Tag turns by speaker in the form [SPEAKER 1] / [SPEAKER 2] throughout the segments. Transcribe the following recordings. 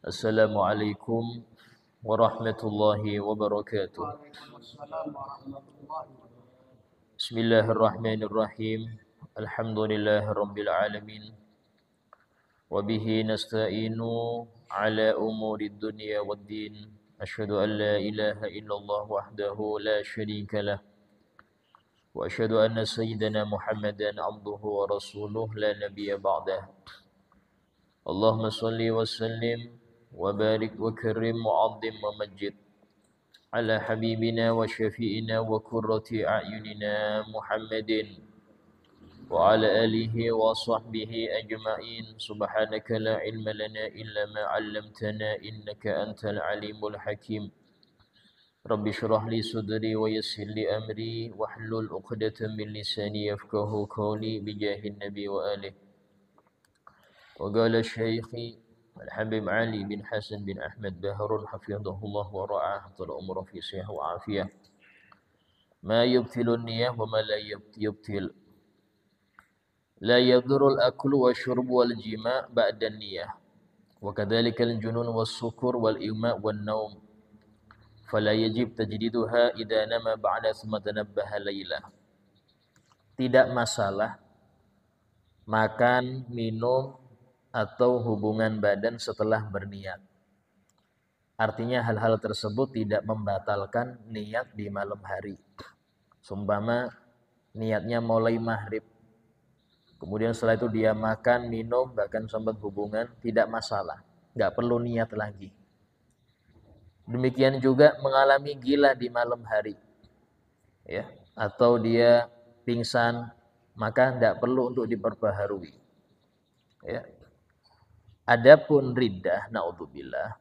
[SPEAKER 1] Assalamualaikum warahmatullahi wabarakatuh. Bismillahirrahmanirrahim. Alhamdulillahirabbil alamin. Wa bihi nasta'inu ala umurid dunya waddin. Asyhadu an la ilaha illallah wahdahu la syarika lah. Wa asyhadu anna sayyidana Muhammadan abduhu wa rasuluh la nabiyya ba'dah. Allahumma salli wa sallim wa barik wa karim mu'azzim wa majid ala habibina wa syafi'ina wa qurrati a'yunina Muhammadin wa ala alihi wa sahbihi ajma'in. Subhanaka la ilma lana illa ma 'allamtana innaka antal alimul hakim. Rabbi shrah li sadri wa yassir li amri wahlul 'uqdatam min lisani yafqahu qawli bijahin nabi wa alihi. Wa qala syaikhi Al-Habib Ali bin Hasan bin Ahmad Baharun hafizahullah wa ra'ah tal umra fi sihah wa afiyah. Ma yubtilun niyah wa ma la yubtil. La yadurul aklu wa syurbu wal jima' ba'da niyah. Wa kadzalika al-junun was sukur wal ima' wan naum. Fala yajib tajdiduha idza nama ba'da thumma tanabbaha lailah. Tidak masalah makan, minum atau hubungan badan setelah berniat. Artinya hal-hal tersebut tidak membatalkan niat di malam hari. Seumpama niatnya mulai maghrib, kemudian setelah itu dia makan, minum, bahkan sempat hubungan, tidak masalah. Nggak perlu niat lagi. Demikian juga mengalami gila di malam hari, ya, atau dia pingsan, maka tidak perlu untuk diperbaharui. Ya. Adapun riddah, naudzubillah,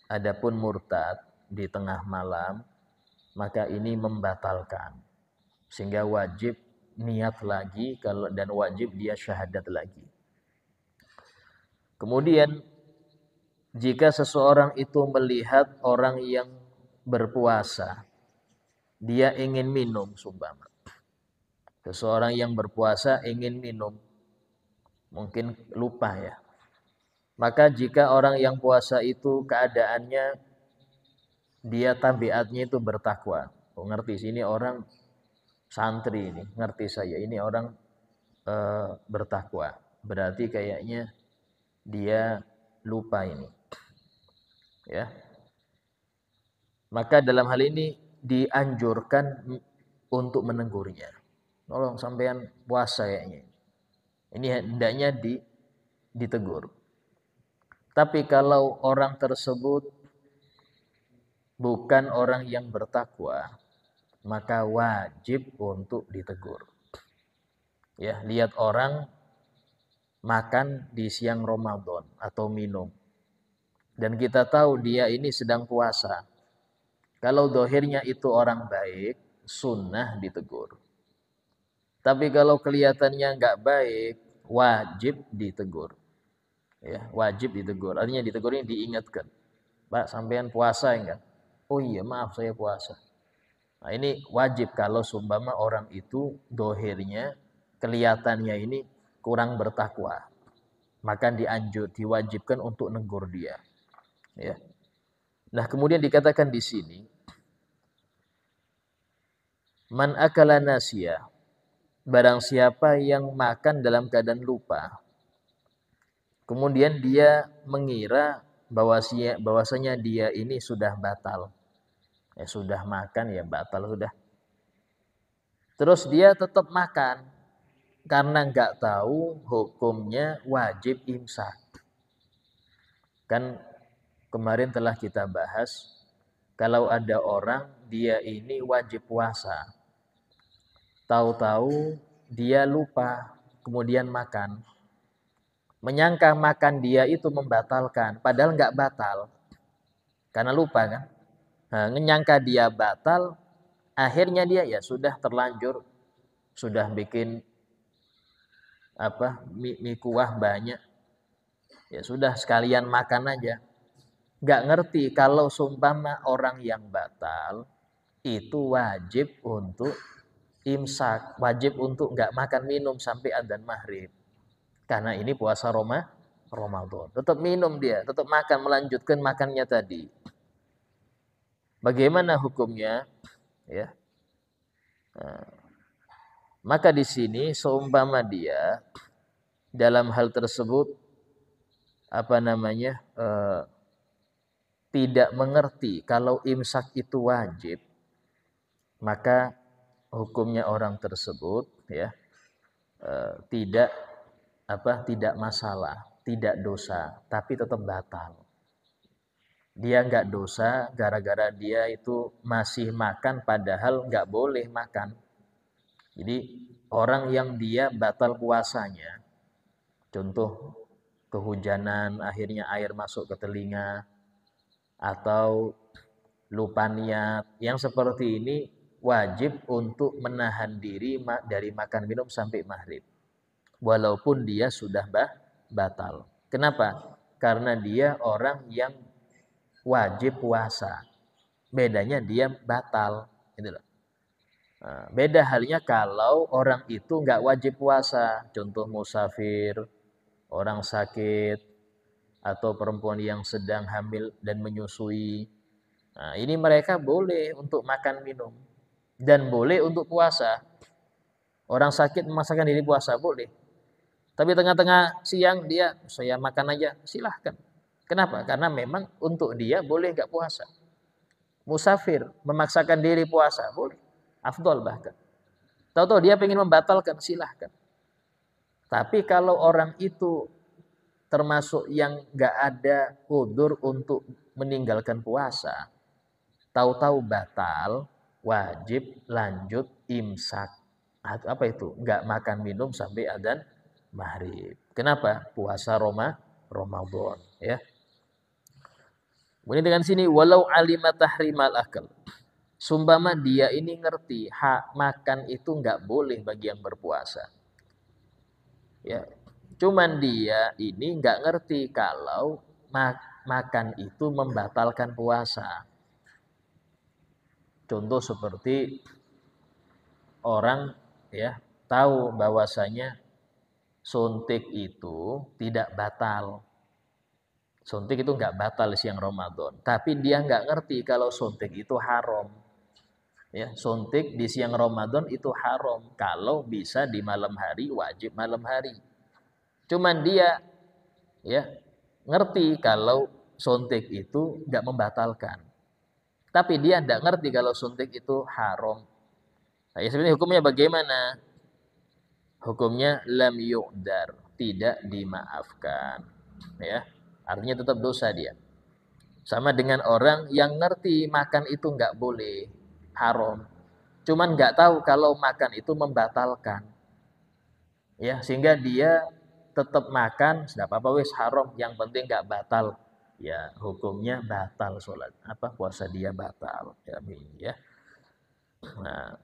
[SPEAKER 1] adapun murtad di tengah malam, maka ini membatalkan. Sehingga wajib niat lagi dan wajib dia syahadat lagi. Kemudian jika seseorang itu melihat orang yang berpuasa, dia ingin minum sumpama. Seseorang yang berpuasa ingin minum, mungkin lupa ya. Maka jika orang yang puasa itu keadaannya dia tabiatnya itu bertakwa. Oh, ngerti sini orang santri ini, ngerti saya ini orang bertakwa. Berarti kayaknya dia lupa ini. Ya. Maka dalam hal ini dianjurkan untuk menegurnya. Tolong sampean puasa kayaknya. Ini hendaknya ditegur. Tapi kalau orang tersebut bukan orang yang bertakwa, maka wajib untuk ditegur. Ya, lihat orang makan di siang Ramadan atau minum. Dan kita tahu dia ini sedang puasa. Kalau dohirnya itu orang baik, sunnah ditegur. Tapi kalau kelihatannya nggak baik, wajib ditegur. Ya, wajib ditegur. Artinya ditegur ini diingatkan. Pak, sampean puasa enggak? Oh iya, maaf saya puasa. Nah, ini wajib kalau sumpama orang itu dohirnya, kelihatannya ini kurang bertakwa. Maka diwajibkan untuk negur dia. Ya. Nah, kemudian dikatakan di sini, man akala nasiya, barang siapa yang makan dalam keadaan lupa, kemudian dia mengira bahwasanya dia ini sudah batal. Ya sudah makan ya batal sudah. Terus dia tetap makan karena nggak tahu hukumnya wajib imsak. Kan kemarin telah kita bahas kalau ada orang dia ini wajib puasa. Tahu-tahu dia lupa kemudian makan. Menyangka makan dia itu membatalkan, padahal nggak batal. Karena lupa kan. Nah, menyangka dia batal, akhirnya dia ya sudah terlanjur, sudah bikin mie kuah banyak. Ya sudah sekalian makan aja. Nggak ngerti kalau sumpama orang yang batal, itu wajib untuk imsak. Wajib untuk nggak makan minum sampai adzan maghrib. Karena ini puasa Ramadan. Tetap minum dia, tetap makan, melanjutkan makannya tadi. Bagaimana hukumnya? Ya. Nah, maka di sini seumpama dia dalam hal tersebut tidak mengerti kalau imsak itu wajib, maka hukumnya orang tersebut ya tidak masalah, tidak dosa, tapi tetap batal. Dia nggak dosa gara-gara dia itu masih makan padahal nggak boleh makan. Jadi orang yang dia batal puasanya, contoh kehujanan akhirnya air masuk ke telinga, atau lupa niat, yang seperti ini wajib untuk menahan diri dari makan minum sampai maghrib. Walaupun dia sudah batal. Kenapa? Karena dia orang yang wajib puasa. Bedanya dia batal. Gitu loh. Nah, beda halnya kalau orang itu nggak wajib puasa. Contoh musafir, orang sakit, atau perempuan yang sedang hamil dan menyusui. Nah, ini mereka boleh untuk makan minum. Dan boleh untuk puasa. Orang sakit memaksakan diri puasa, boleh. Tapi tengah-tengah siang saya makan aja, silahkan. Kenapa? Karena memang untuk dia boleh nggak puasa. Musafir memaksakan diri puasa, boleh. Afdol bahkan. Tahu-tahu dia ingin membatalkan, silahkan. Tapi kalau orang itu termasuk yang nggak ada udzur untuk meninggalkan puasa, tahu-tahu batal, wajib lanjut imsak. Apa itu? Nggak makan minum sampai adzan maghrib. Kenapa? Puasa Ramadan, ya. Kemudian dengan sini walau alima tahrimal akal. Sumpama dia ini ngerti hak makan itu nggak boleh bagi yang berpuasa. Ya. Cuman dia ini nggak ngerti kalau makan itu membatalkan puasa. Contoh seperti orang ya tahu bahwasanya suntik itu tidak batal. Suntik itu nggak batal siang Ramadan. Tapi dia nggak ngerti kalau suntik itu haram. Ya, suntik di siang Ramadan itu haram. Kalau bisa di malam hari, wajib malam hari. Cuman dia ya ngerti kalau suntik itu nggak membatalkan. Tapi dia nggak ngerti kalau suntik itu haram. Nah, ya sebenarnya hukumnya bagaimana? Hukumnya lam yu'dar, tidak dimaafkan. Ya, artinya tetap dosa dia. Sama dengan orang yang ngerti makan itu nggak boleh, haram. Cuman nggak tahu kalau makan itu membatalkan. Ya, sehingga dia tetap makan, sudah apa-apa wis haram, yang penting nggak batal. Ya, hukumnya batal sholat. Puasa dia batal. Ya. Nah,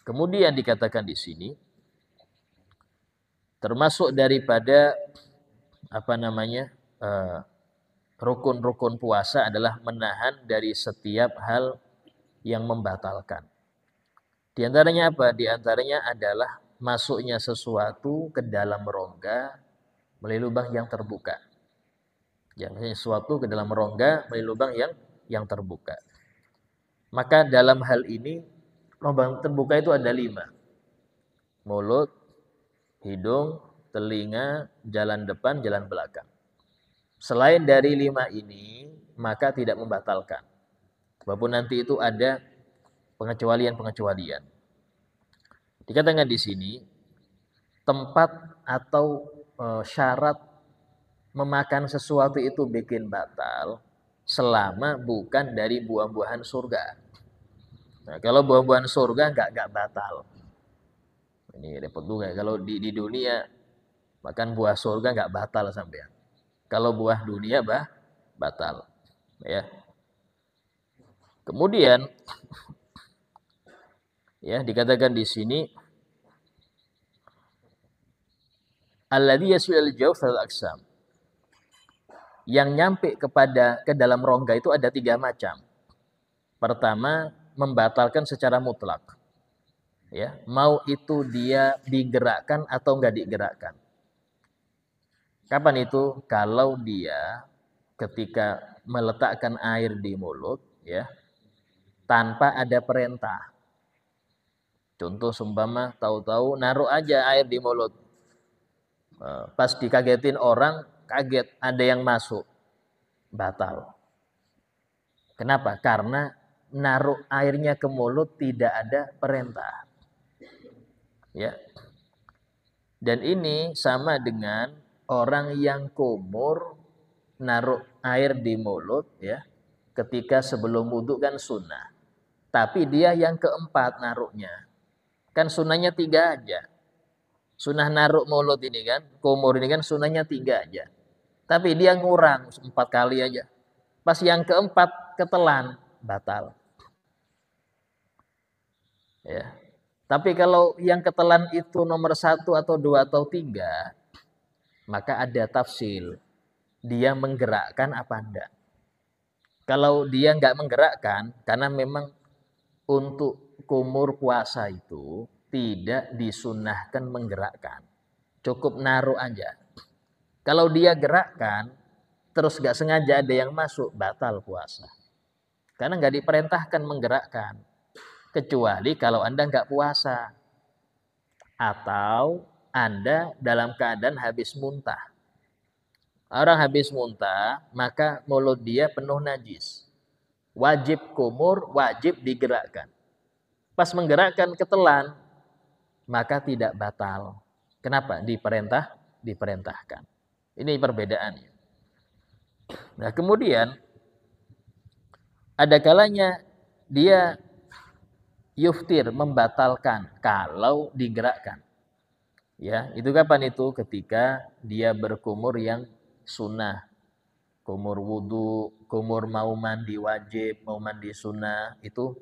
[SPEAKER 1] kemudian dikatakan di sini termasuk daripada rukun-rukun puasa adalah menahan dari setiap hal yang membatalkan. Di antaranya apa? Di antaranya adalah masuknya sesuatu ke dalam rongga melalui lubang yang terbuka. Yang sesuatu ke dalam rongga melalui lubang yang terbuka. Maka dalam hal ini lubang terbuka itu ada 5. Mulut, hidung, telinga, jalan depan, jalan belakang. Selain dari 5 ini, maka tidak membatalkan. Walaupun nanti itu ada pengecualian-pengecualian. Dikatakan di sini, tempat atau syarat memakan sesuatu itu bikin batal selama bukan dari buah-buahan surga. Nah, kalau buah-buahan surga nggak batal. Ini repot juga. Kalau di dunia makan buah surga nggak batal sampean. Kalau buah dunia batal. Ya. Kemudian ya dikatakan di sini alladzi yasul jawf al-aqsam. Yang nyampe ke dalam rongga itu ada 3 macam. Pertama, membatalkan secara mutlak. Ya, mau itu dia digerakkan atau enggak digerakkan. Kapan itu? Kalau dia ketika meletakkan air di mulut, ya, tanpa ada perintah. Contoh seumpama tahu-tahu naruh aja air di mulut. Pas dikagetin orang, kaget ada yang masuk, batal. Kenapa? Karena naruh airnya ke mulut tidak ada perintah. Ya. Dan ini sama dengan orang yang kumur naruh air di mulut, ya. Ketika sebelum wudhu kan sunnah. Tapi dia yang keempat naruhnya. Kan sunnahnya 3 aja. Sunnah naruh mulut ini kan, kumur ini kan sunnahnya 3 aja. Tapi dia ngurang 4 kali aja. Pas yang keempat ketelan, batal. Ya. Tapi kalau yang ketelan itu nomor 1 atau 2 atau 3, maka ada tafsil. Dia menggerakkan apa enggak. Kalau dia enggak menggerakkan, karena memang untuk kumur puasa itu tidak disunahkan menggerakkan. Cukup naruh aja. Kalau dia gerakkan, terus enggak sengaja ada yang masuk, batal puasa. Karena enggak diperintahkan menggerakkan. Kecuali kalau Anda enggak puasa. Atau Anda dalam keadaan habis muntah. Orang habis muntah, maka mulut dia penuh najis. Wajib kumur, wajib digerakkan. Pas menggerakkan ketelan, maka tidak batal. Kenapa? Diperintahkan. Ini perbedaannya. Nah, kemudian ada kalanya dia yuftir, membatalkan kalau digerakkan. Ya, itu kapan itu? Ketika dia berkumur yang sunnah. Kumur wudu, kumur mau mandi wajib, mau mandi sunnah, itu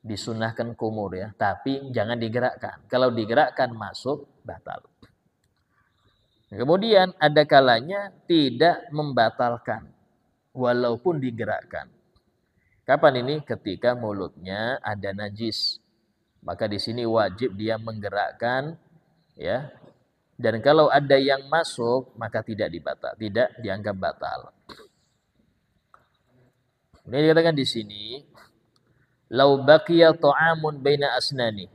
[SPEAKER 1] disunahkan kumur ya. Tapi jangan digerakkan. Kalau digerakkan masuk, batal. Kemudian ada kalanya tidak membatalkan. Walaupun digerakkan. Kapan ini? Ketika mulutnya ada najis. Maka di sini wajib dia menggerakkan, ya. Dan kalau ada yang masuk, maka tidak dianggap batal. Ini dikatakan di sini, lau baqiya ta'amun baina asnani.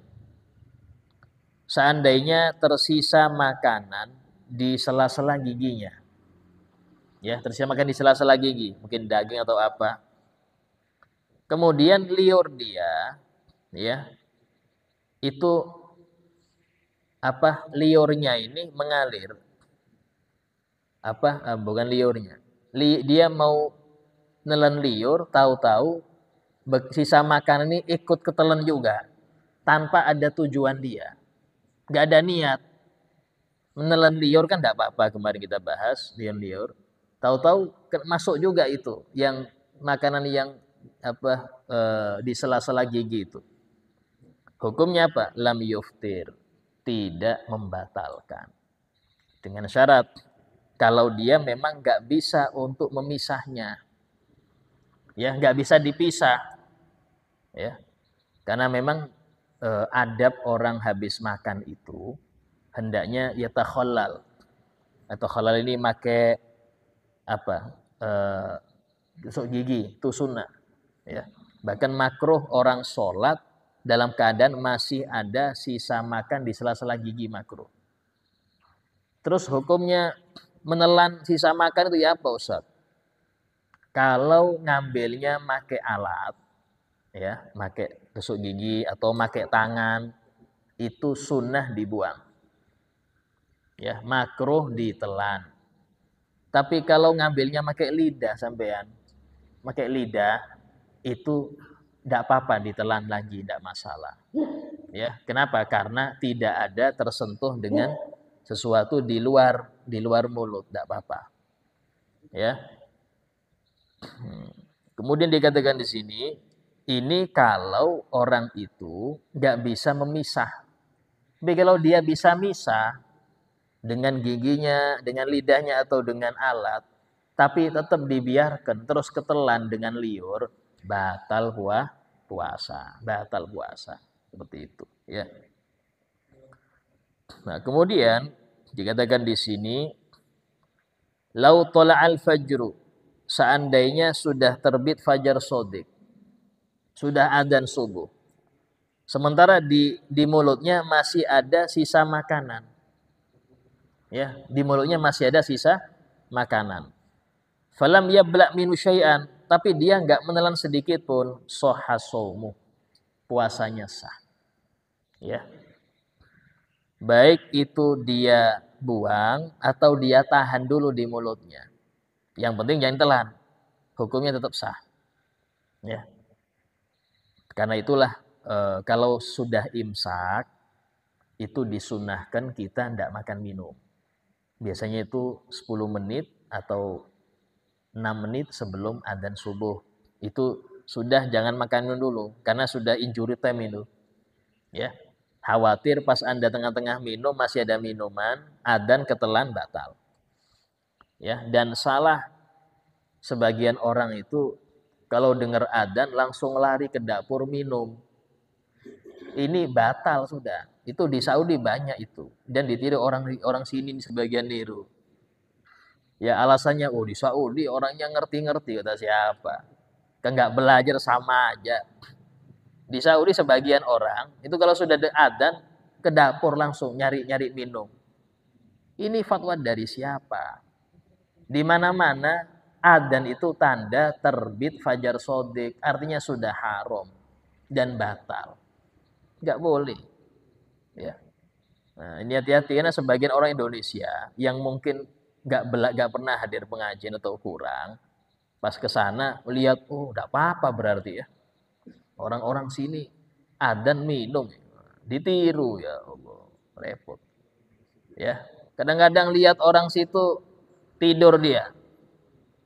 [SPEAKER 1] Seandainya tersisa makanan di sela-sela giginya. Ya, tersisa makan di sela-sela gigi, mungkin daging atau apa. Kemudian liur dia, ya. Itu liurnya ini mengalir. Bukan liurnya. Dia mau nelen liur, tahu-tahu sisa makan ini ikut ketelan juga tanpa ada tujuan dia. Enggak ada niat. Menelan liur kan enggak apa-apa, kemarin kita bahas liur. Tahu-tahu masuk juga itu yang makanan yang di sela-sela gigi itu. Hukumnya apa? Lam yuftir. Tidak membatalkan. Dengan syarat kalau dia memang enggak bisa untuk memisahnya. Ya, enggak bisa dipisah. Ya. Karena memang adab orang habis makan itu hendaknya yatakhallal. Atau khalal ini make tusuk gigi, itu sunnah. Ya. Bahkan makruh orang sholat dalam keadaan masih ada sisa makan di sela-sela gigi, makruh. Terus hukumnya menelan sisa makan itu ya apa, Ustaz? Kalau ngambilnya make alat, ya, make tusuk gigi atau make tangan, itu sunnah dibuang. Ya, makruh ditelan. Tapi kalau ngambilnya make lidah sampean, make lidah itu tidak apa-apa ditelan lagi, tidak masalah. Ya, kenapa? Karena tidak ada tersentuh dengan sesuatu di luar mulut, tidak apa-apa. Ya. Kemudian dikatakan di sini, ini kalau orang itu nggak bisa memisah. Tapi kalau dia bisa misah dengan giginya, dengan lidahnya atau dengan alat, tapi tetap dibiarkan terus ketelan dengan liur, batal puasa, batal puasa. Seperti itu, ya. Nah, kemudian dikatakan di sini Lau tala'al fajru, seandainya sudah terbit fajar shadiq, sudah adzan subuh. Sementara di mulutnya masih ada sisa makanan. Ya, di mulutnya masih ada sisa makanan. Falam yabla' minu syai'an, tapi dia enggak menelan sedikit pun, sahha shaumu, puasanya sah. Ya. Baik itu dia buang atau dia tahan dulu di mulutnya. Yang penting jangan telan. Hukumnya tetap sah. Ya. Karena itulah kalau sudah imsak itu disunahkan kita tidak makan minum. Biasanya itu 10 menit atau 6 menit sebelum adzan subuh. Itu sudah jangan makan minum dulu karena sudah injury time itu. Ya. Khawatir pas Anda tengah-tengah minum masih ada minuman, adzan ketelan batal. Ya, dan salah sebagian orang itu kalau dengar adzan langsung lari ke dapur minum. Ini batal sudah. Itu di Saudi banyak itu dan ditiru orang sini sebagian niru. Ya alasannya di Saudi orangnya ngerti-ngerti kata siapa. Kan nggak belajar sama aja. Di Saudi sebagian orang itu kalau sudah ada adzan ke dapur langsung nyari minum. Ini fatwa dari siapa? Di mana-mana adzan itu tanda terbit fajar shadiq, artinya sudah haram dan batal. Nggak boleh. Ya. Nah, ini hati-hati karena sebagian orang Indonesia yang mungkin nggak pernah hadir pengajian atau kurang, pas ke sana melihat, nggak apa-apa berarti ya. Orang-orang sini adzan minum, ditiru ya Allah, repot. Ya, kadang-kadang lihat orang situ tidur dia,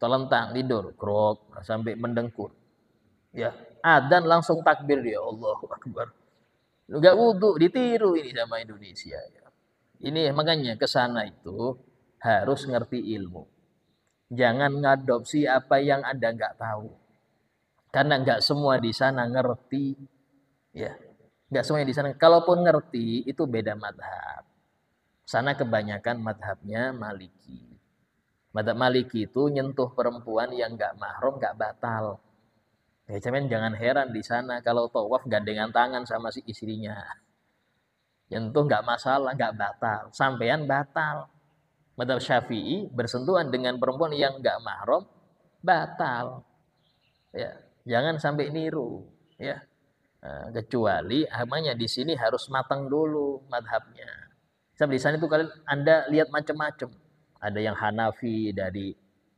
[SPEAKER 1] telentang tidur, krok sampai mendengkur. Ya, adzan langsung takbir dia, Allahu Akbar. Enggak wudu, ditiru ini sama Indonesia. Ini makanya ke sana itu harus ngerti ilmu. Jangan ngadopsi apa yang Anda nggak tahu. Karena nggak semua di sana ngerti. Ya, nggak semuanya di sana. Kalaupun ngerti itu beda madhab. Sana kebanyakan madhabnya Maliki. Madhab Maliki itu nyentuh perempuan yang nggak mahram nggak batal. Ya, cuman jangan heran di sana kalau tawaf gandengan tangan sama si istrinya. Nyentuh nggak masalah, nggak batal. Sampean batal. Madhab Syafi'i bersentuhan dengan perempuan yang nggak mahram batal. Ya, jangan sampai niru. Ya, kecuali namanya di sini harus matang dulu madhabnya. Sebab di sana itu kalian Anda lihat macam-macam. Ada yang Hanafi dari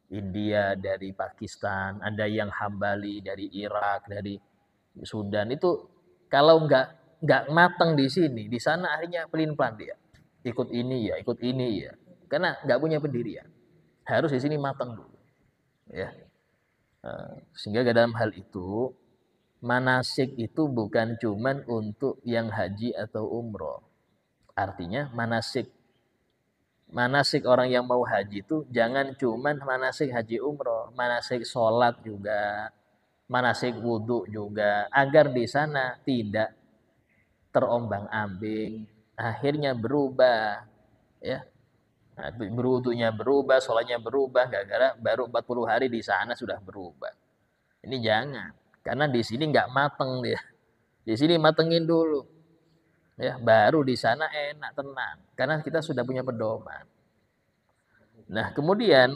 [SPEAKER 1] India, dari Pakistan, ada yang Hambali dari Irak, dari Sudan. Itu kalau nggak matang di sini, di sana akhirnya pelin-pelan dia. Ikut ini ya, ikut ini ya. Karena nggak punya pendirian. Harus di sini matang dulu. Ya. Sehingga dalam hal itu manasik itu bukan cuman untuk yang haji atau umroh. Artinya manasik orang yang mau haji itu jangan cuman manasik haji umroh, manasik sholat juga, manasik wudhu juga, agar di sana tidak terombang-ambing, akhirnya berubah, ya. Nah, berwudhunya berubah, sholatnya berubah, gara-gara baru 40 hari di sana sudah berubah. Ini jangan, karena di sini nggak mateng dia. Di sini matengin dulu, ya, baru di sana enak tenang, karena kita sudah punya pedoman. Nah, kemudian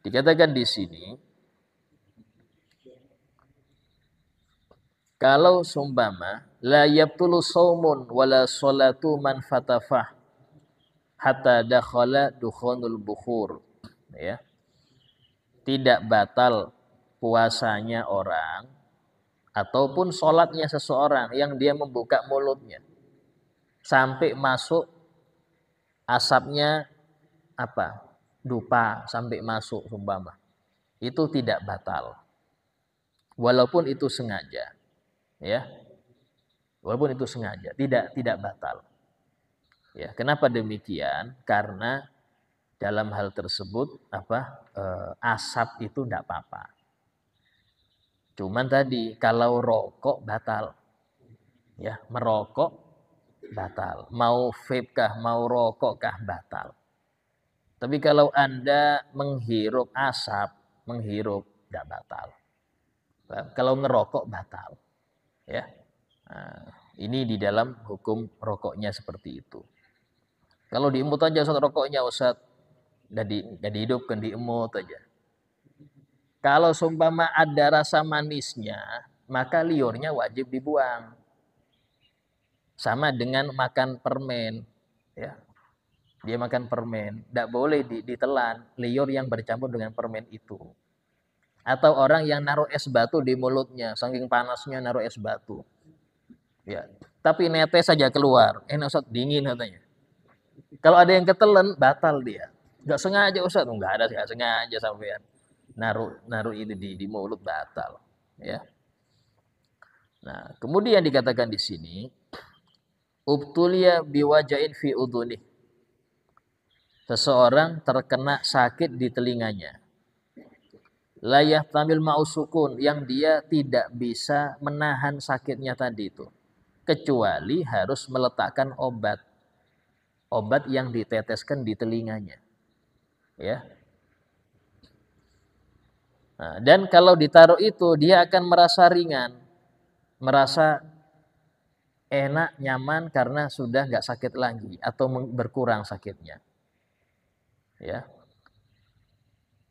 [SPEAKER 1] dikatakan di sini, kalau sumpama la yabtulu saumun wala sholatu man fatafah hatta dakhala dukhonul bukhur, ya. Tidak batal puasanya orang ataupun sholatnya seseorang yang dia membuka mulutnya sampai masuk asapnya dupa sampai masuk sumpama. Itu tidak batal. Walaupun itu sengaja. Ya. Walaupun itu sengaja, tidak batal. Ya, kenapa demikian? Karena dalam hal tersebut asap itu tidak apa-apa. Cuman tadi kalau rokok batal. Ya, merokok batal. Mau vape kah, mau rokok kah batal. Tapi kalau Anda menghirup asap, tidak batal. Kalau ngerokok batal. Ya. Nah, ini di dalam hukum rokoknya seperti itu. Kalau diemut aja Ustaz rokoknya Ustaz, nggak dihidupkan, diemut aja. Kalau seumpama ada rasa manisnya, maka liurnya wajib dibuang. Sama dengan makan permen, ya. Dia makan permen, tidak boleh ditelan liur yang bercampur dengan permen itu. Atau orang yang naruh es batu di mulutnya, saking panasnya naruh es batu. Ya, tapi netes saja keluar. Enak Ustaz, dingin katanya. Kalau ada yang ketelan, batal dia. Enggak sengaja Ustaz, enggak ada, enggak sengaja sampean. Naruh itu di mulut batal, ya. Nah, kemudian dikatakan di sini ubtuliya biwajain fi udhunih. Seseorang terkena sakit di telinganya. Layah tamil ma'usukun, yang dia tidak bisa menahan sakitnya tadi itu. Kecuali harus meletakkan obat yang diteteskan di telinganya. Ya. Nah, dan kalau ditaruh itu dia akan merasa ringan, merasa enak, nyaman karena sudah nggak sakit lagi atau berkurang sakitnya. Ya.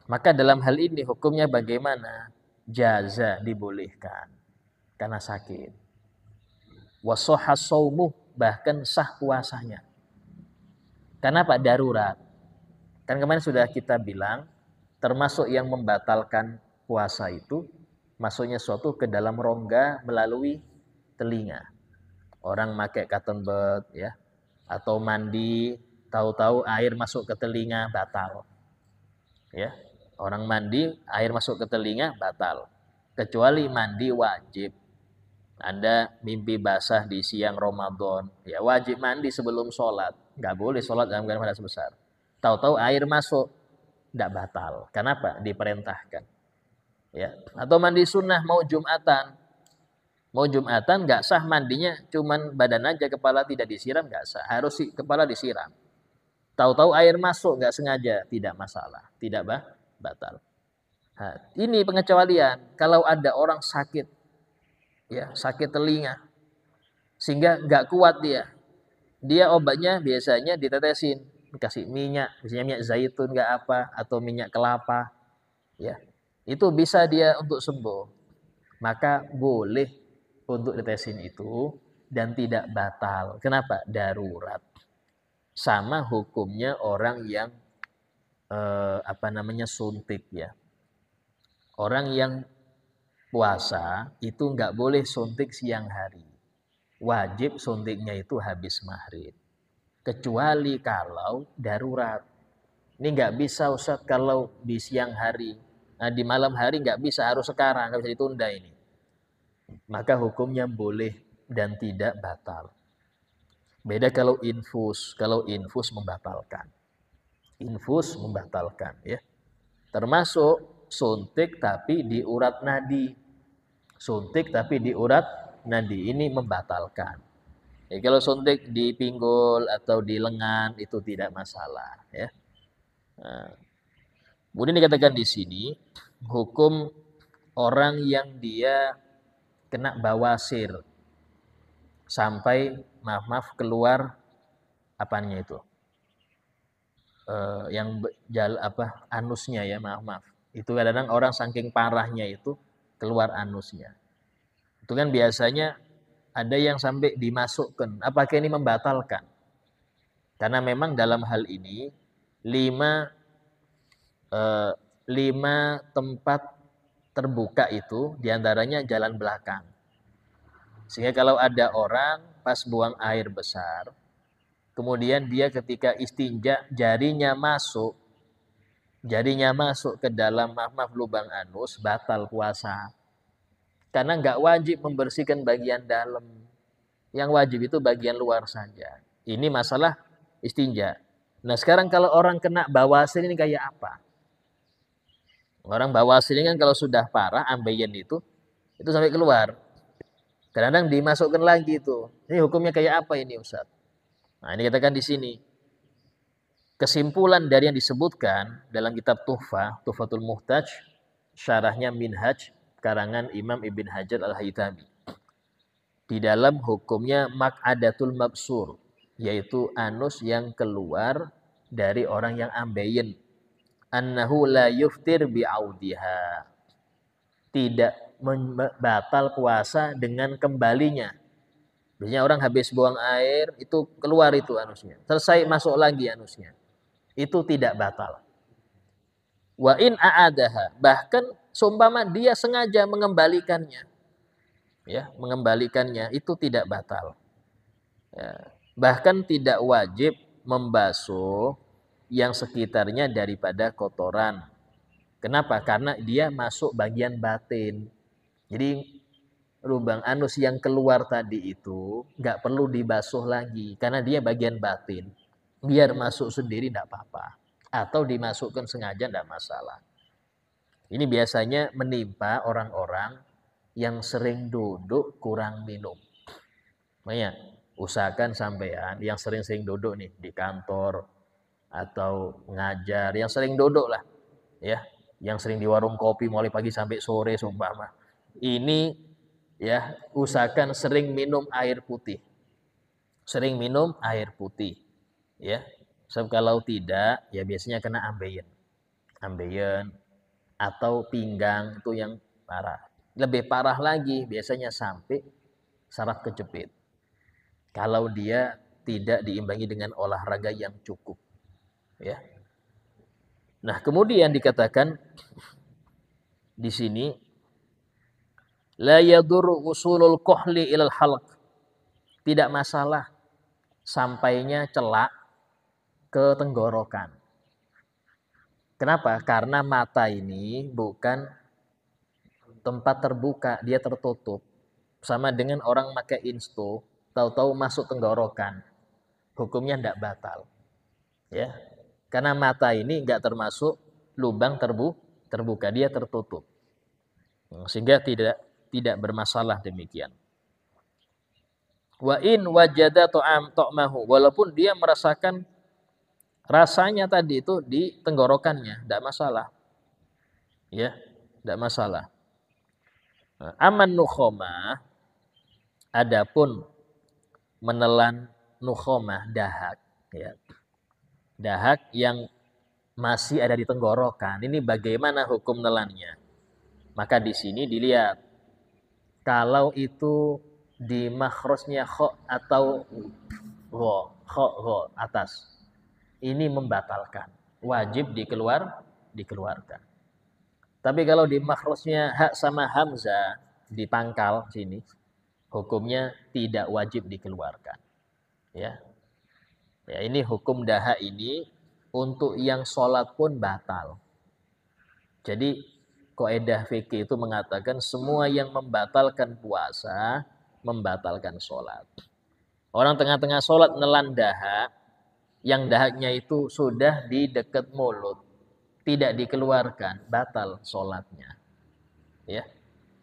[SPEAKER 1] Maka dalam hal ini hukumnya bagaimana? Jaza dibolehkan karena sakit. Wasahha shaumuh, bahkan sah puasanya. Kenapa? Darurat. Kan kemarin sudah kita bilang termasuk yang membatalkan puasa itu masuknya suatu ke dalam rongga melalui telinga. Orang pakai cotton bud ya, atau mandi tahu-tahu air masuk ke telinga batal. Ya. Orang mandi air masuk ke telinga batal. Kecuali mandi wajib. Anda mimpi basah di siang Ramadan, ya wajib mandi sebelum sholat. Nggak boleh sholat dalam keadaan hadas besar. Tahu-tahu air masuk, tidak batal. Kenapa? Diperintahkan. Ya. Atau mandi sunnah mau Jumatan. Mau Jumatan nggak sah mandinya, cuman badan aja, kepala tidak disiram, nggak sah. Harus kepala disiram. Tahu-tahu air masuk nggak sengaja, tidak masalah, tidak batal. Nah, ini pengecualian. Kalau ada orang sakit, ya sakit telinga, sehingga nggak kuat dia obatnya biasanya ditetesin, dikasih minyak, misalnya minyak zaitun nggak apa, atau minyak kelapa, ya itu bisa dia untuk sembuh, maka boleh untuk ditetesin itu dan tidak batal. Kenapa? Darurat. Sama hukumnya orang yang suntik ya. Orang yang puasa itu nggak boleh suntik siang hari. Wajib suntiknya itu habis maghrib. Kecuali kalau darurat. Ini nggak bisa Ustaz kalau di siang hari. Nah, di malam hari nggak bisa, harus sekarang, nggak bisa ditunda ini. Maka hukumnya boleh dan tidak batal. Beda kalau infus membatalkan. Infus membatalkan ya. Termasuk suntik tapi di urat nadi. Suntik tapi di urat nadi ini membatalkan. Ya, kalau suntik di pinggul atau di lengan itu tidak masalah ya. Nah, kemudian dikatakan di sini hukum orang yang dia kena bawasir sampai keluar apanya itu anusnya ya, itu kadang-kadang orang saking parahnya itu keluar anusnya. Itu kan biasanya ada yang sampai dimasukkan. Apakah ini membatalkan? Karena memang dalam hal ini 5 tempat terbuka itu diantaranya jalan belakang. Sehingga kalau ada orang pas buang air besar, kemudian dia ketika istinja jarinya masuk ke dalam lubang anus, batal puasa. Karena nggak wajib membersihkan bagian dalam. Yang wajib itu bagian luar saja. Ini masalah istinja. Nah sekarang kalau orang kena bawasir ini kayak apa? Orang bawasir ini kan kalau sudah parah, ambeien itu sampai keluar. Kadang-kadang dimasukkan lagi itu. Ini hukumnya kayak apa ini Ustaz? Nah ini katakan di sini. kesimpulan dari yang disebutkan dalam kitab Tuhfatul Muhtaj, syarahnya Minhaj, karangan Imam Ibn Hajar Al-Haytami. Di dalam hukumnya maq'adatul mabsur, yaitu anus yang keluar dari orang yang ambeien. Annahu la yuftir bi'audiha. Tidak batal puasa dengan kembalinya. Biasanya orang habis buang air, itu keluar itu anusnya. Selesai masuk lagi anusnya. Itu tidak batal. Wa in a'adaha, bahkan seumpama dia sengaja mengembalikannya. Ya, mengembalikannya itu tidak batal. Ya, bahkan tidak wajib membasuh yang sekitarnya daripada kotoran. Kenapa? Karena dia masuk bagian batin. Jadi lubang anus yang keluar tadi itu nggak perlu dibasuh lagi karena dia bagian batin. Biar masuk sendiri tidak apa-apa. Atau dimasukkan sengaja tidak masalah. Ini biasanya menimpa orang-orang yang sering duduk kurang minum. Makanya usahakan sampean yang sering-sering duduk nih di kantor atau ngajar, yang sering duduk lah, ya, yang sering di warung kopi mulai pagi sampai sore seumpama. Ini ya usahakan sering minum air putih. Sering minum air putih, ya. Sebab kalau tidak, ya biasanya kena ambeien. Ambeien atau pinggang itu yang parah. Lebih parah lagi biasanya sampai saraf kejepit. Kalau dia tidak diimbangi dengan olahraga yang cukup, ya. Nah, kemudian dikatakan di sini la yadur usulul kohli ilal halq. Tidak masalah sampainya celak ke tenggorokan. Kenapa? Karena mata ini bukan tempat terbuka, dia tertutup. Sama dengan orang pakai insto, tahu-tahu masuk tenggorokan. Hukumnya tidak batal. Ya. Karena mata ini enggak termasuk lubang terbuka, dia tertutup. Sehingga tidak bermasalah demikian. Wa in wajada ta'mahu, walaupun dia merasakan rasanya tadi itu di tenggorokannya, tidak masalah. Ya, tidak masalah. Aman nukhomah, adapun menelan nukhomah, dahak, ya. Dahak yang masih ada di tenggorokan, ini bagaimana hukum nelannya? Maka di sini dilihat, kalau itu di makhrajnya kho atau gho atas, ini membatalkan, wajib dikeluarkan. Tapi kalau di makhrajnya hak sama hamzah di pangkal sini, hukumnya tidak wajib dikeluarkan. Ya, ya ini hukum daha ini untuk yang sholat pun batal. Jadi kaidah fikih itu mengatakan semua yang membatalkan puasa membatalkan sholat. Orang tengah-tengah sholat nelan daha, yang dahaknya itu sudah di dekat mulut, tidak dikeluarkan, batal sholatnya. Ya,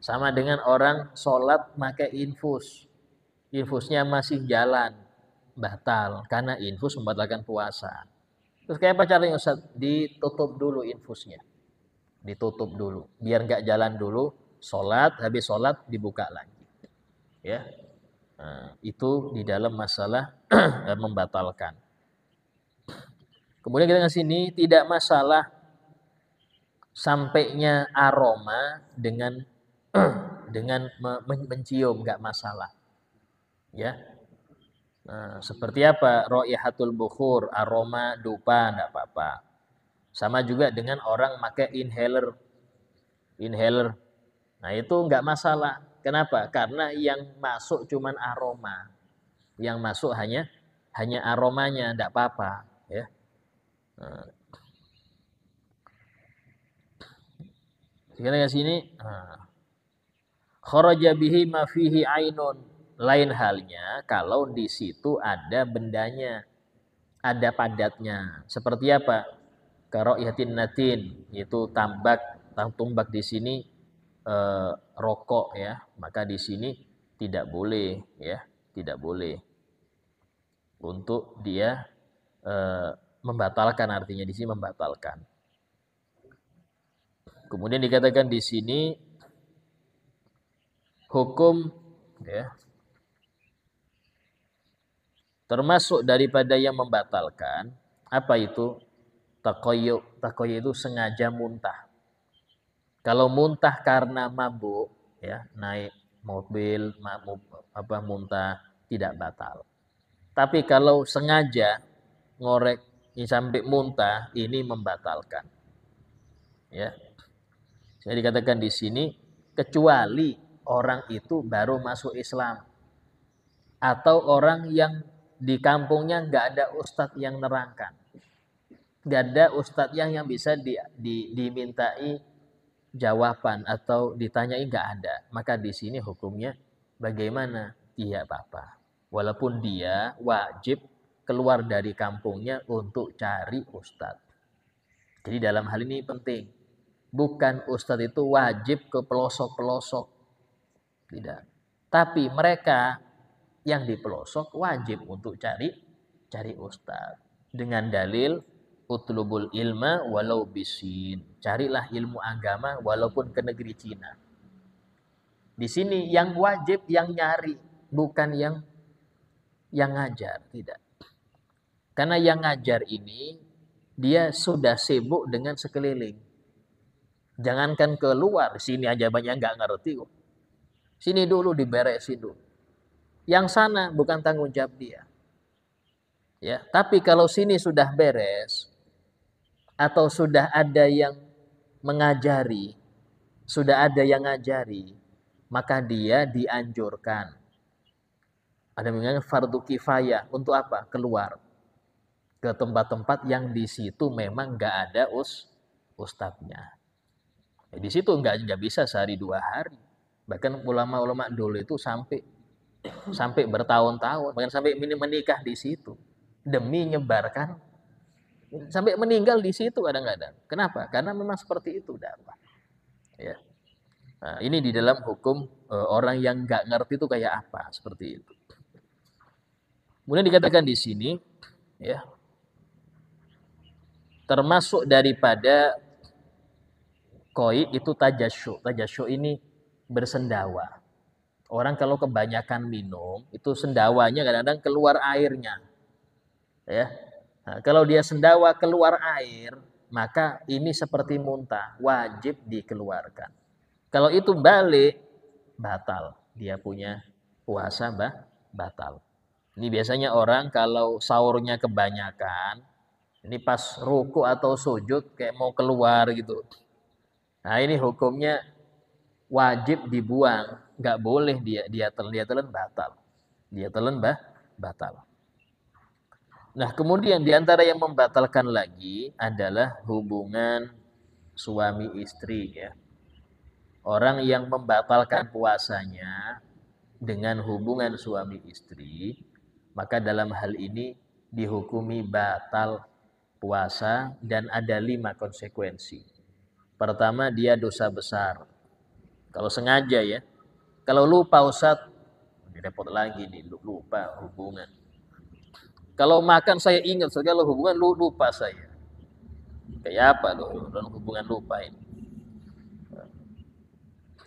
[SPEAKER 1] sama dengan orang sholat pakai infus, infusnya masih jalan, batal karena infus membatalkan puasa. Terus kayak apa caranya Ustaz? Ditutup dulu infusnya, ditutup dulu, biar nggak jalan dulu. Sholat, habis sholat dibuka lagi. Ya, nah, itu di dalam masalah membatalkan. Kemudian kita ke sini tidak masalah sampainya aroma dengan mencium, nggak masalah. Ya. Nah, seperti apa? Raihatul bukhur, aroma dupa, enggak apa-apa. Sama juga dengan orang pakai inhaler. Inhaler. Nah, itu enggak masalah. Kenapa? Karena yang masuk cuman aroma. Yang masuk hanya aromanya, enggak apa-apa, ya. Nah. Kita ke sini. Nah. Kharaja bihi ma fihi ainun. Lain halnya kalau di situ ada bendanya, ada padatnya. Seperti apa? Karo'ihatin natin, yaitu tumbak di sini rokok, ya. Maka di sini tidak boleh, ya, tidak boleh untuk dia membatalkan, artinya di sini membatalkan. Kemudian dikatakan di sini hukum ya, termasuk daripada yang membatalkan apa itu? Takoyuk. Takoyuk itu sengaja muntah. Kalau muntah karena mabuk ya, naik mobil muntah, tidak batal. Tapi kalau sengaja ngorek ini sampai muntah, ini membatalkan. Ya. Saya dikatakan di sini kecuali orang itu baru masuk Islam atau orang yang di kampungnya nggak ada ustadz yang nerangkan, nggak ada ustadz yang bisa dimintai jawaban atau ditanyai, nggak ada. Maka di sini hukumnya bagaimana? Tidak apa-apa. Walaupun dia wajib keluar dari kampungnya untuk cari ustadz. Jadi dalam hal ini penting. Bukan ustadz itu wajib ke pelosok-pelosok. Tidak. Tapi mereka yang di pelosok wajib untuk cari ustadz. Dengan dalil utlubul ilma walau bisin. Carilah ilmu agama walaupun ke negeri Cina. Di sini yang wajib yang nyari, bukan yang ngajar, tidak. Karena yang ngajar ini dia sudah sibuk dengan sekeliling. Jangankan keluar, sini aja banyak nggak ngerti kok. Sini dulu diberesin dulu. Yang sana bukan tanggung jawab dia. Ya, tapi kalau sini sudah beres atau sudah ada yang mengajari, sudah ada yang ngajari, maka dia dianjurkan. Ada yang fardu kifayah untuk apa? Keluar ke tempat-tempat yang di situ memang nggak ada ustadznya. Ya, di situ nggak bisa sehari 2 hari. Bahkan ulama-ulama dulu itu sampai bertahun-tahun, bahkan sampai menikah di situ demi nyebarkan, sampai meninggal di situ kadang-kadang. Kenapa? Karena memang seperti itu dakwah. Ya. Nah, ini di dalam hukum orang yang nggak ngerti itu kayak apa, seperti itu. Kemudian dikatakan di sini, ya, termasuk daripada koi itu tajasyu. Tajasyu ini bersendawa. Orang kalau kebanyakan minum, itu sendawanya kadang-kadang keluar airnya. Ya. Nah, kalau dia sendawa keluar air, maka ini seperti muntah, wajib dikeluarkan. Kalau itu balik, batal. Dia punya puasa batal. Ini biasanya orang kalau sahurnya kebanyakan, ini pas ruku atau sujud kayak mau keluar gitu. Nah ini hukumnya wajib dibuang, nggak boleh dia telan batal. Dia telan batal. Nah kemudian diantara yang membatalkan lagi adalah hubungan suami istri ya. Orang yang membatalkan puasanya dengan hubungan suami istri, maka dalam hal ini dihukumi batal puasa dan ada 5 konsekuensi. Pertama, dia dosa besar. Kalau sengaja ya. Kalau lupa Ustaz, repot lagi nih, lupa hubungan. Kalau makan saya ingat, kalau hubungan lupa saya. Kayak apa loh dalam hubungan lupa ini?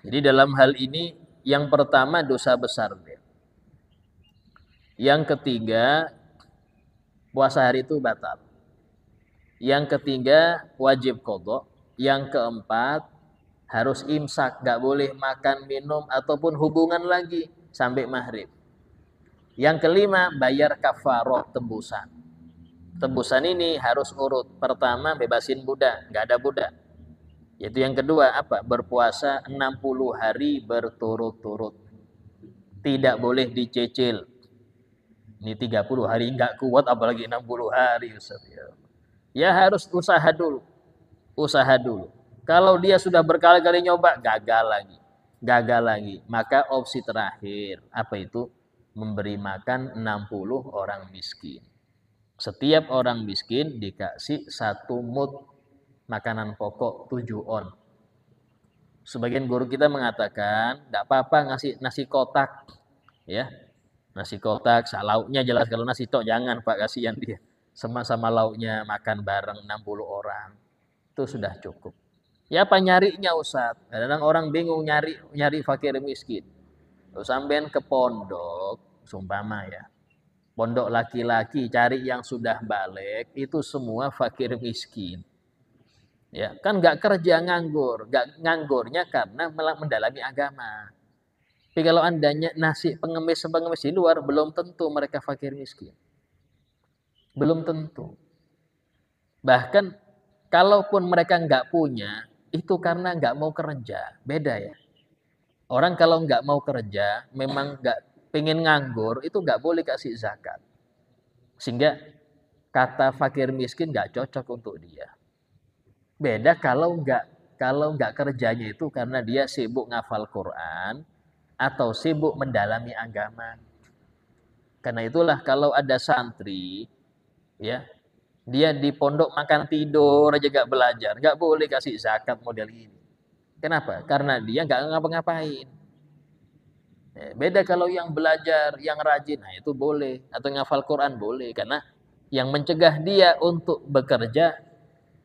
[SPEAKER 1] Jadi dalam hal ini yang pertama dosa besar dia. Yang ketiga puasa hari itu batal. Yang ketiga wajib qadha. Yang keempat harus imsak, nggak boleh makan, minum ataupun hubungan lagi sampai maghrib. Yang kelima bayar kafarah tembusan. Tembusan ini harus urut. Pertama bebasin budak, nggak ada budak. Yaitu yang kedua apa? Berpuasa 60 hari berturut-turut. Tidak boleh dicicil. Ini 30 hari nggak kuat apalagi 60 hari Ustaz. Ya harus usaha dulu. Usaha dulu. Kalau dia sudah berkali-kali nyoba gagal lagi. Gagal lagi. Maka opsi terakhir apa itu? Memberi makan 60 orang miskin. Setiap orang miskin dikasih 1 mud makanan pokok 7 on. Sebagian guru kita mengatakan, tidak apa-apa ngasih nasi kotak, ya, nasi kotak, lauknya jelas. Kalau nasi tok jangan Pak, kasihan dia. sama-sama lauknya makan bareng 60 orang. Itu sudah cukup. Ya apa nyarinya Ustaz? Kadang orang bingung nyari fakir miskin. Terus sampean ke pondok, sumpama ya. Pondok laki-laki cari yang sudah balik itu semua fakir miskin. Ya, kan nggak kerja nganggur, nggak nganggurnya karena mendalami agama. Tapi kalau andanya nasi pengemis di luar belum tentu mereka fakir miskin. Belum tentu. Bahkan kalaupun mereka nggak punya, itu karena nggak mau kerja. Beda ya. Orang kalau nggak mau kerja, memang nggak pengen nganggur, itu nggak boleh kasih zakat. Sehingga kata fakir miskin nggak cocok untuk dia. Beda kalau nggak kerjanya itu karena dia sibuk ngafal Quran atau sibuk mendalami agama. Karena itulah kalau ada santri, ya dia di pondok makan tidur aja gak belajar, gak boleh kasih zakat model ini. Kenapa? Karena dia gak ngapa-ngapain. Beda kalau yang belajar, yang rajin, nah itu boleh. Atau ngafal Quran boleh. Karena yang mencegah dia untuk bekerja,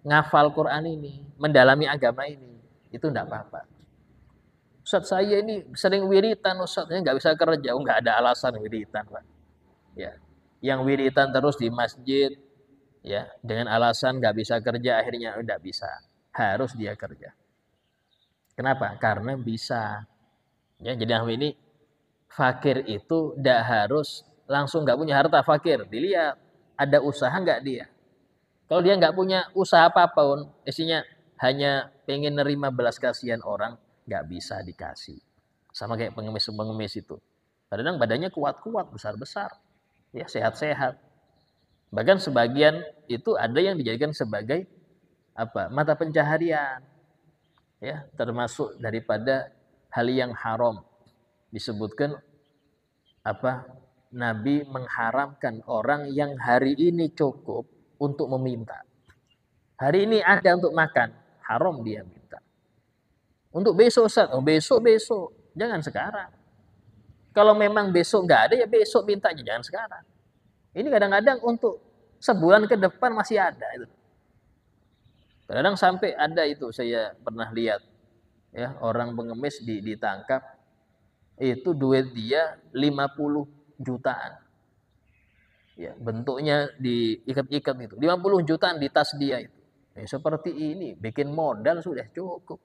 [SPEAKER 1] ngafal Quran ini, mendalami agama ini, itu enggak apa-apa. Ustaz saya ini sering wiritan, Ustaz saya nggak bisa kerja. Oh, nggak ada alasan wiritan, Pak. Ya. Yang wiritan terus di masjid, ya dengan alasan nggak bisa kerja akhirnya nggak bisa, harus dia kerja. Kenapa? Karena bisa. Ya, jadi ini fakir itu tidak harus langsung nggak punya harta fakir. Dilihat ada usaha nggak dia. Kalau dia nggak punya usaha apapun, isinya hanya pengen nerima belas kasihan orang, nggak bisa dikasih. Sama kayak pengemis-pengemis itu. Kadang badannya kuat-kuat, besar-besar, ya sehat-sehat. Bahkan sebagian itu ada yang dijadikan sebagai mata pencaharian, ya termasuk daripada hal yang haram. Disebutkan Nabi mengharamkan orang yang hari ini cukup untuk meminta. Hari ini ada untuk makan, haram dia minta. Untuk besok Ustaz, besok, jangan sekarang. Kalau memang besok nggak ada ya besok mintanya, jangan sekarang. Ini kadang-kadang untuk sebulan ke depan masih ada itu. Kadang sampai ada itu saya pernah lihat ya orang pengemis ditangkap itu duit dia 50 jutaan. Ya, bentuknya diikat-ikat itu. 50 jutaan di tas dia itu. Seperti ini bikin modal sudah cukup.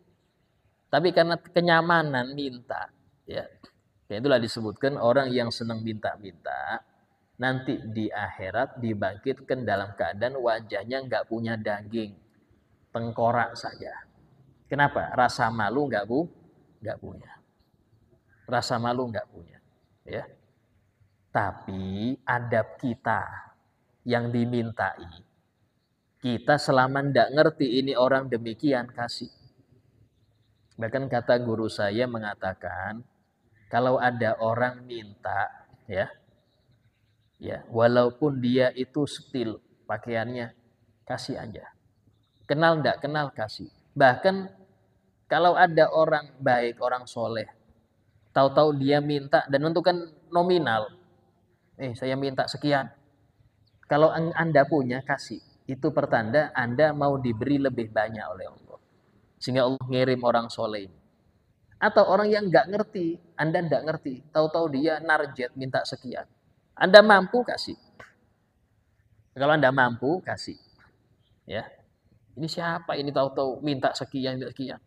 [SPEAKER 1] Tapi karena kenyamanan minta, ya. Itulah disebutkan orang yang senang minta-minta nanti di akhirat dibangkitkan dalam keadaan wajahnya nggak punya daging, tengkorak saja. Kenapa? Rasa malu nggak punya. Rasa malu nggak punya, ya. Tapi adab kita yang dimintai, kita selama nggak ngerti ini orang demikian kasih. Bahkan kata guru saya mengatakan, kalau ada orang minta, ya, walaupun dia itu setil pakaiannya, kasih aja. Kenal nggak kenal kasih. Bahkan kalau ada orang baik, orang soleh, tahu-tahu dia minta dan menentukan nominal, saya minta sekian. Kalau Anda punya, kasih. Itu pertanda Anda mau diberi lebih banyak oleh Allah. Sehingga Allah ngirim orang soleh. Atau orang yang nggak ngerti, Anda nggak ngerti, tahu-tahu dia narjet minta sekian. Anda mampu kasih. Kalau Anda mampu kasih, ya. Ini siapa? Ini tahu-tahu minta sekian, sekian.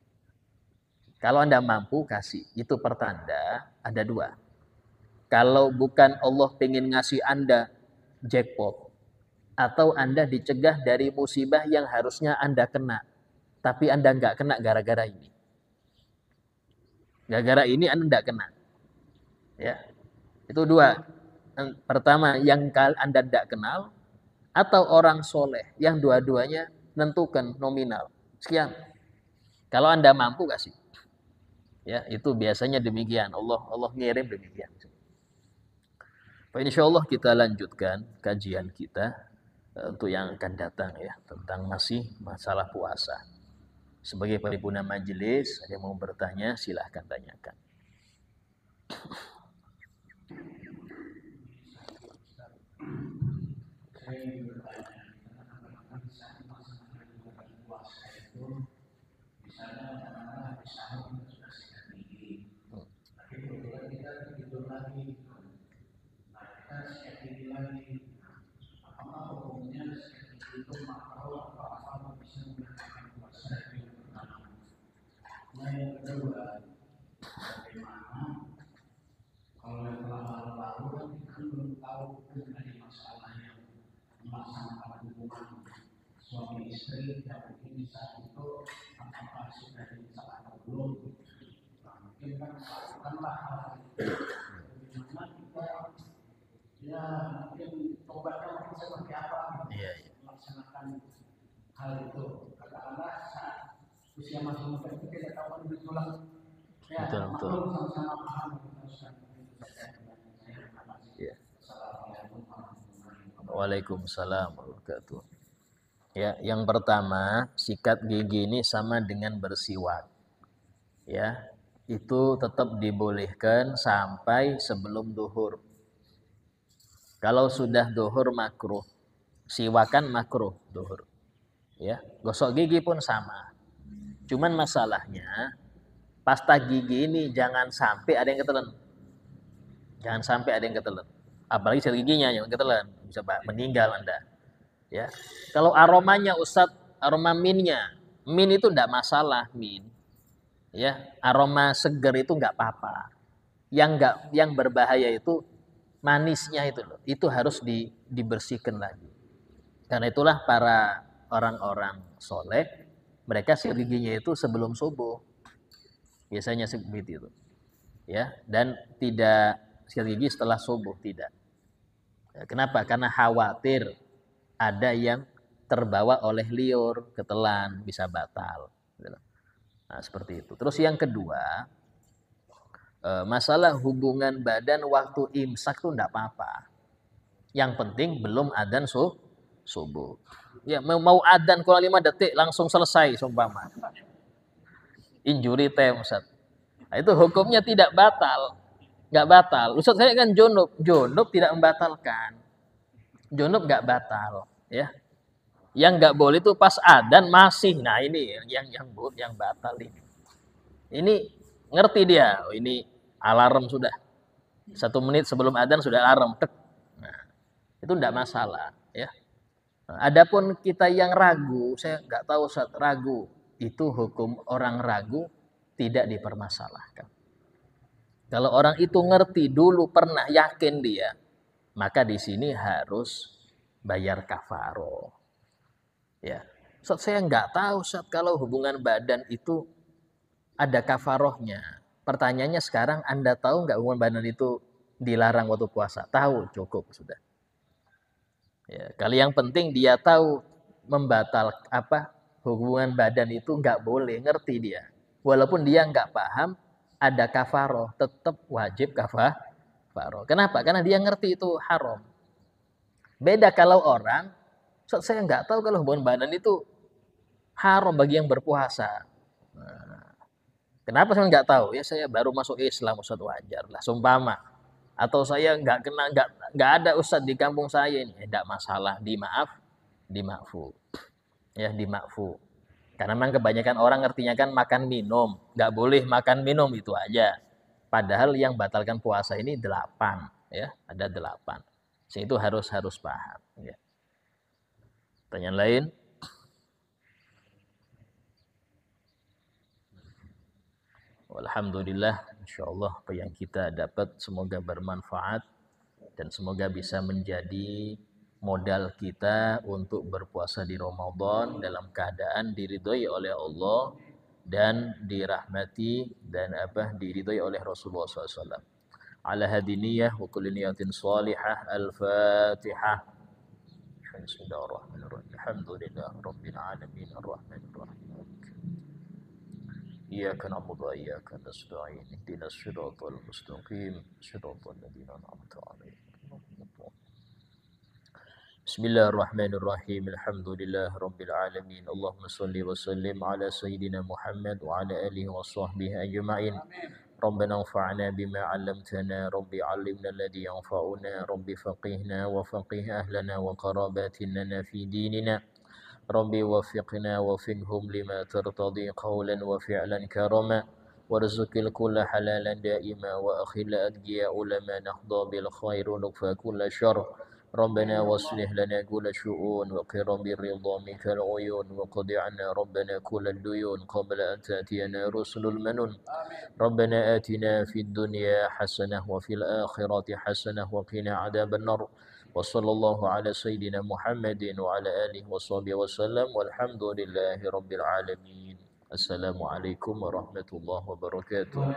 [SPEAKER 1] Kalau Anda mampu kasih, itu pertanda ada dua. Kalau bukan Allah pengen ngasih Anda jackpot, atau Anda dicegah dari musibah yang harusnya Anda kena, tapi Anda nggak kena gara-gara ini. Gara-gara ini Anda nggak kena. Ya, itu dua. Pertama, yang Anda tidak kenal, atau orang soleh, yang dua-duanya menentukan nominal. Sekian. Kalau Anda mampu kasih. Ya, itu biasanya demikian. Allah ngirim demikian. Insya Allah kita lanjutkan kajian kita untuk yang akan datang ya tentang masih masalah puasa. Sebagai paripurna majelis, ada yang mau bertanya silahkan tanyakan. Iya, iya. Betul, betul. Ya. Waalaikumsalam warahmatullahi wabarakatuh. Ya, yang pertama, sikat gigi ini sama dengan bersiwak. Ya, itu tetap dibolehkan sampai sebelum duhur. Kalau sudah duhur makruh, siwakan makruh duhur. Ya, gosok gigi pun sama. Cuman masalahnya pasta gigi ini jangan sampai ada yang ketelan. Jangan sampai ada yang ketelan. Apalagi sikat giginya yang ketelan, bisa meninggal Anda. Ya. Kalau aromanya Ustadz, aroma minnya, min itu enggak masalah, min. Ya, aroma seger itu enggak apa-apa. Yang berbahaya itu manisnya itu loh. Itu harus dibersihkan lagi. Karena itulah para orang-orang soleh, mereka sikat giginya itu sebelum subuh. Biasanya seperti itu. Ya, dan tidak sikat gigi setelah subuh, tidak. Kenapa? Karena khawatir ada yang terbawa oleh liur, ketelan, bisa batal. Nah, seperti itu. Terus yang kedua, masalah hubungan badan waktu imsak tuh enggak apa-apa. Yang penting belum adzan subuh. Ya, mau adzan kurang 5 detik langsung selesai seumpama. Injury time, Ustaz. Nah, itu hukumnya tidak batal. Enggak batal. Ustaz, saya kan junub. Junub tidak membatalkan. Junub enggak batal, ya. Yang enggak boleh itu pas adzan masih. Nah, ini yang batal ini. Ini ngerti dia. Oh, ini alarm sudah. 1 menit sebelum adzan sudah alarm. Nah, itu enggak masalah, ya. Nah, adapun kita yang ragu, saya enggak tahu Ustaz, ragu. Itu hukum orang ragu tidak dipermasalahkan. Kalau orang itu ngerti dulu, pernah yakin dia, maka di sini harus bayar kafaroh. Ya, Ustaz, saya nggak tahu Ustaz, kalau hubungan badan itu ada kafarohnya. Pertanyaannya sekarang, Anda tahu nggak hubungan badan itu dilarang waktu puasa? Tahu, cukup sudah. Ya, kali yang penting dia tahu membatal hubungan badan itu nggak boleh, ngerti dia. Walaupun dia nggak paham, ada kafaroh, tetap wajib kafaroh. Kenapa? Karena dia ngerti itu haram. Beda kalau orang, saya nggak tahu kalau hubungan badan itu haram bagi yang berpuasa. Nah, kenapa saya nggak tahu? Ya saya baru masuk Islam, Ustaz, wajar lah, sumpama. Atau saya nggak ada Ustaz di kampung saya ini, tidak masalah, dimaafu, ya dimaafu. Karena memang kebanyakan orang ngertinya kan makan minum, nggak boleh makan minum itu aja. Padahal yang batalkan puasa ini 8, ya ada 8. Jadi itu harus paham. Ya. Pertanyaan lain? Alhamdulillah, insyaallah apa yang kita dapat semoga bermanfaat dan semoga bisa menjadi modal kita untuk berpuasa di Ramadan dalam keadaan diridhoi oleh Allah dan dirahmati dan diridhoi oleh Rasulullah SAW. Ala hadiniyah wa kulli niyatin salihah. Al-Fatihah. Bismillahirrahmanirrahim. Alhamdulillah rabbil alamin arrahmanir rahim. Iyyaka na'budu wa iyyaka nasta'in. Ihdinas siratal mustaqim. Siratal ladzina an'amta 'alaihim. Bismillahirrahmanirrahim. Alhamdulillah rabbil alamin. Allahumma shalli wa sallim ala sayyidina Muhammad wa ala alihi wa sahbihi ajma'in. ربنا انفعنا بما علمتنا رب علمنا الذي ينفعنا رب فقهنا وفقه أهلنا وقراباتنا في ديننا ربي وفقنا وفقهم لما ترتضي قولا وفعلا كرما وارزق الكل حلالا دائما وأخل أدقياء لما نحظى بالخير ونكفى كل شر ربنا واصلح لنا كل شؤون وقر بالرضا منك العيون وقض عنا ربنا كل الديون قبل أن تأتينا رسل المنون ربنا آتنا في الدنيا حسنة وفي الآخرة حسنة وقنا عذاب النار وصلى الله على سيدنا محمد وعلى آله وصحبه وسلم والحمد لله رب العالمين السلام عليكم ورحمة الله وبركاته